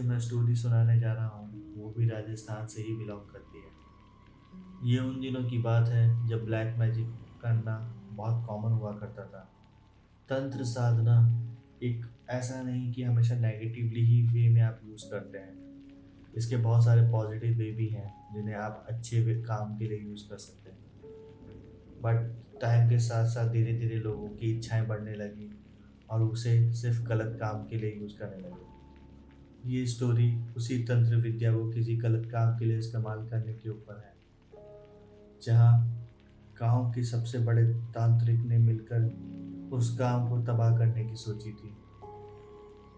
मैं स्टोरी सुनाने जा रहा हूँ, वो भी राजस्थान से ही बिलॉन्ग करती है। ये उन दिनों की बात है जब ब्लैक मैजिक करना बहुत कॉमन हुआ करता था। तंत्र साधना एक ऐसा नहीं कि हमेशा नेगेटिवली ही वे में आप यूज़ करते हैं। इसके बहुत सारे पॉजिटिव वे भी हैं, जिन्हें आप अच्छे वे काम के लिए यूज़ कर सकते हैं। बट टाइम के साथ-साथ धीरे-धीरे लोगों की इच्छाएँ बढ़ने लगी और उसे सिर्फ़ गलत काम के लिए यूज़ करने लगे। ये स्टोरी उसी तंत्र विद्या को किसी गलत काम के लिए इस्तेमाल करने के ऊपर है, जहाँ गाँव के सबसे बड़े तांत्रिक ने मिलकर उस काम को तबाह करने की सोची थी।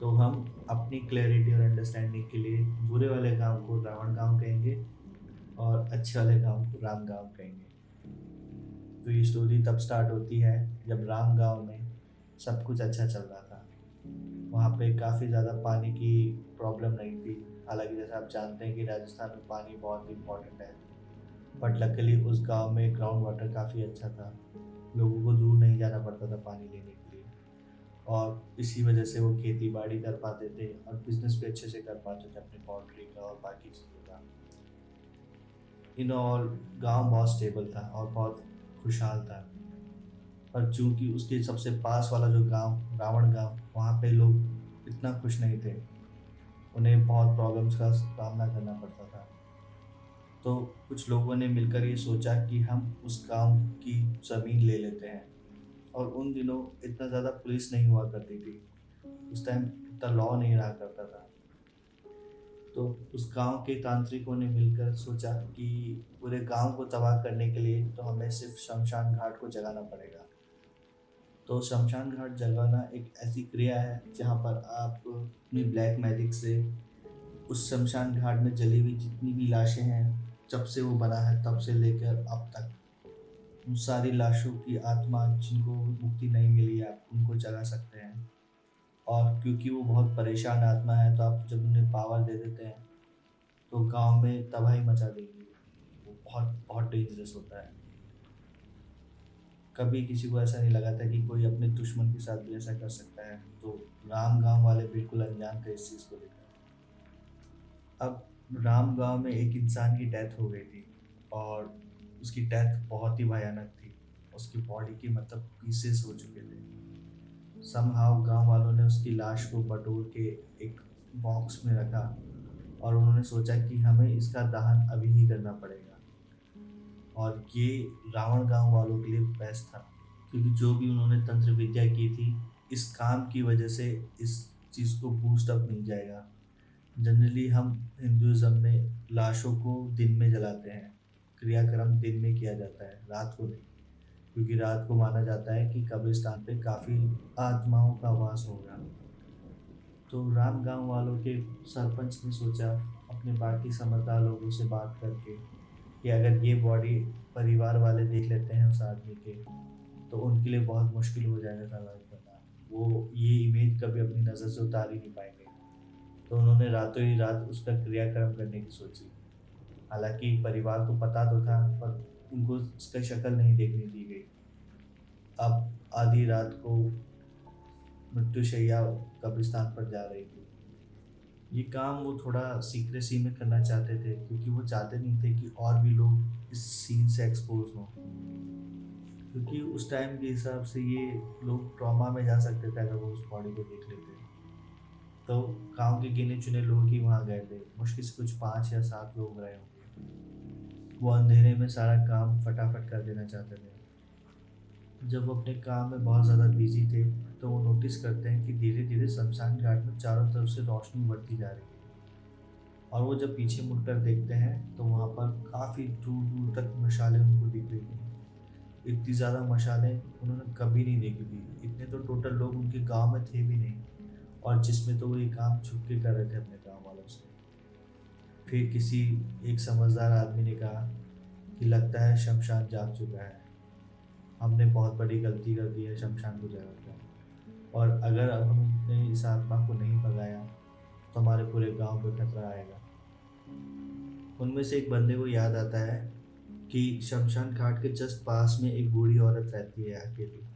तो हम अपनी क्लैरिटी और अंडरस्टैंडिंग के लिए बुरे वाले गाँव को रावण गाँव कहेंगे और अच्छे वाले गाँव को राम गाँव कहेंगे। तो ये स्टोरी तब स्टार्ट होती है जब राम गाँव में सब कुछ अच्छा चल रहा था। वहाँ पे काफ़ी ज़्यादा पानी की प्रॉब्लम नहीं थी। हालाँकि जैसा आप जानते हैं कि राजस्थान में पानी बहुत इम्पोर्टेंट है। बट लकीली उस गाँव में ग्राउंड वाटर काफ़ी अच्छा था। लोगों को दूर नहीं जाना पड़ता था पानी लेने के लिए और इसी वजह से वो खेती-बाड़ी कर पाते थे और बिज़नेस भी अच्छे से कर पाते थे अपनी पोल्ट्री का और बाकी चीज़ों का। इन ऑल गाँव बहुत स्टेबल था और बहुत खुशहाल था। पर चूँकि उसके सबसे पास वाला जो गाँव, रावण गाँव, वहाँ पे लोग इतना खुश नहीं थे। उन्हें बहुत प्रॉब्लम्स का सामना करना पड़ता था। तो कुछ लोगों ने मिलकर ये सोचा कि हम उस गाँव की ज़मीन ले लेते हैं और उन दिनों इतना ज़्यादा पुलिस नहीं हुआ करती थी। उस टाइम इतना लॉ नहीं रहा करता था। तो उस गाँव के तांत्रिकों ने मिलकर सोचा कि पूरे गाँव को तबाह करने के लिए तो हमें सिर्फ़ श्मशान घाट को जगाना पड़ेगा। तो शमशान घाट जलाना एक ऐसी क्रिया है जहाँ पर आप अपनी ब्लैक मैजिक से उस शमशान घाट में जली हुई जितनी भी लाशें हैं, जब से वो बना है तब से लेकर अब तक, उन सारी लाशों की आत्मा जिनको मुक्ति नहीं मिली है, आप उनको जगा सकते हैं। और क्योंकि वो बहुत परेशान आत्मा है, तो आप जब उन्हें पावर दे देते हैं, तो गाँव में तबाही मचा देंगी। वो बहुत बहुत डेंजरस होता है। कभी किसी को ऐसा नहीं लगा था कि कोई अपने दुश्मन के साथ भी ऐसा कर सकता है। तो राम गाँव वाले बिल्कुल अनजान थे इस चीज़ को लेकर। अब राम गाँव में एक इंसान की डेथ हो गई थी और उसकी डेथ बहुत ही भयानक थी। उसकी बॉडी के मतलब पीसेस हो चुके थे। समहाउ गाँव वालों ने उसकी लाश को बटोर के एक बॉक्स में रखा और उन्होंने सोचा कि हमें इसका दहन अभी ही करना पड़ेगा। और ये रावण गाँव वालों के लिए बेस्ट था, क्योंकि जो भी उन्होंने तंत्र विद्या की थी, इस काम की वजह से इस चीज़ को बूस्ट अप नहीं जाएगा। जनरली हम हिंदुइज़्म में लाशों को दिन में जलाते हैं, क्रियाक्रम दिन में किया जाता है, रात को नहीं। क्योंकि रात को माना जाता है कि कब्रिस्तान पे काफ़ी आत्माओं का वास होगा। तो राम गाँव वालों के सरपंच ने सोचा अपने बाकी समझदार लोगों से बात करके कि अगर ये बॉडी परिवार वाले देख लेते हैं उस आदमी के, तो उनके लिए बहुत मुश्किल हो जाएगा सर्वाइव करना। वो ये इमेज कभी अपनी नज़र से उतार ही नहीं पाएँगे। तो उन्होंने रातों ही रात उसका क्रियाक्रम करने की सोची। हालाँकि परिवार को पता तो था, पर उनको उसकी शक्ल नहीं देखने दी गई। अब आधी रात को मृत्युशैया कब्रिस्तान पर जा रही थी। ये काम वो थोड़ा सीक्रेसी में करना चाहते थे, क्योंकि वो चाहते नहीं थे कि और भी लोग इस सीन से एक्सपोज़ हों। क्योंकि उस टाइम के हिसाब से ये लोग ट्रॉमा में जा सकते थे अगर वो उस बॉडी को देख लेते। तो गाँव के गिने-चुने लोग ही वहाँ गए थे। मुश्किल से कुछ 5 या 7 लोग रहे होंगे। वो अंधेरे में सारा काम फटाफट कर देना चाहते थे। जब वो अपने काम में बहुत ज़्यादा बिज़ी थे, तो वो नोटिस करते हैं कि धीरे-धीरे श्मशान घाट में चारों तरफ से रोशनी बढ़ती जा रही है। और वो जब पीछे मुड़कर देखते हैं, तो वहाँ पर काफ़ी दूर-दूर तक मशालें उनको दिख रही थी। इतनी ज़्यादा मशालें उन्होंने कभी नहीं देखी थी। इतने तो टोटल लोग उनके गाँव में थे भी नहीं, और जिसमें तो वो ये काम छुप के कर रहे थे अपने गाँव वालों से। फिर किसी एक समझदार आदमी ने कहा कि लगता है शमशान जाग चुका है। हमने बहुत बड़ी गलती कर दी है शमशान को जलाकर, और अगर अब हमने इस आत्मा को नहीं भगाया, तो हमारे पूरे गाँव पे खतरा आएगा। उनमें से एक बंदे को याद आता है कि शमशान घाट के जस्ट पास में एक बूढ़ी औरत रहती है अकेली।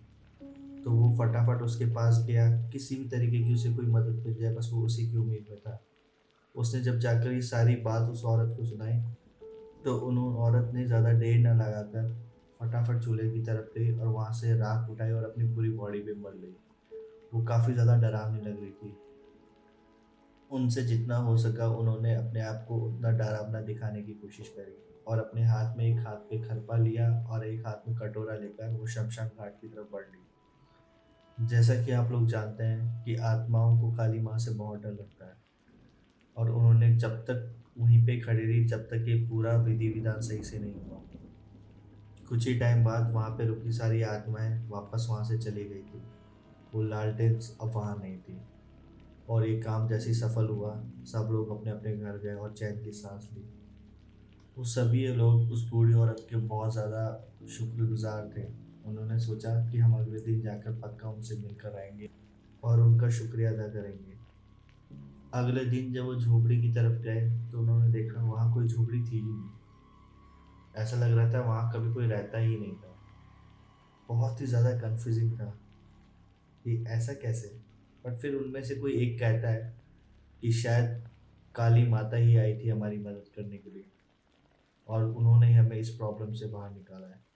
तो वो फटाफट उसके पास गया, किसी भी तरीके की उसे कोई मदद मिल जाए, बस वो उसी की उम्मीद में था। उसने जब जाकर ये सारी बात उस औरत को सुनाई, तो औरत ने ज़्यादा देर ना लगाकर फटाफट चूल्हे की तरफ गई और वहाँ से राख उठाई और अपनी पूरी बॉडी पे मल ली। वो काफ़ी ज़्यादा डरावनी लग रही थी। उनसे जितना हो सका उन्होंने अपने आप को उतना डरावना दिखाने की कोशिश करी और अपने हाथ में एक हाथ पे खरपा लिया और एक हाथ में कटोरा लेकर वो शमशान घाट की तरफ बढ़ ली। जैसा कि आप लोग जानते हैं कि आत्माओं को काली माँ से बहुत डर लगता है और उन्होंने जब तक वहीं पे खड़ी रही जब तक ये पूरा विधि-विधान सही से नहीं हुआ। कुछ ही टाइम बाद वहाँ पे रुकी सारी आत्माएँ वापस वहाँ से चली गई थी। वो लालटेन्स अब वहाँ नहीं थी और ये काम जैसे ही सफल हुआ, सब लोग अपने-अपने घर गए और चैन की साँस ली। वो सभी लोग उस बूढ़ी औरत के बहुत ज़्यादा शुक्रगुज़ार थे। उन्होंने सोचा कि हम अगले दिन जाकर पक्का उनसे मिलकर आएँगे और उनका शुक्रिया अदा करेंगे। अगले दिन जब वो झोपड़ी की तरफ गए, तो उन्होंने देखा वहाँ कोई झोपड़ी थी ही नहीं। ऐसा लग रहा था वहाँ कभी कोई रहता ही नहीं था। बहुत ही ज़्यादा कन्फ्यूज़िंग था कि ऐसा कैसे? बट फिर उनमें से कोई एक कहता है कि शायद काली माता ही आई थी हमारी मदद करने के लिए और उन्होंने ही हमें इस प्रॉब्लम से बाहर निकाला है।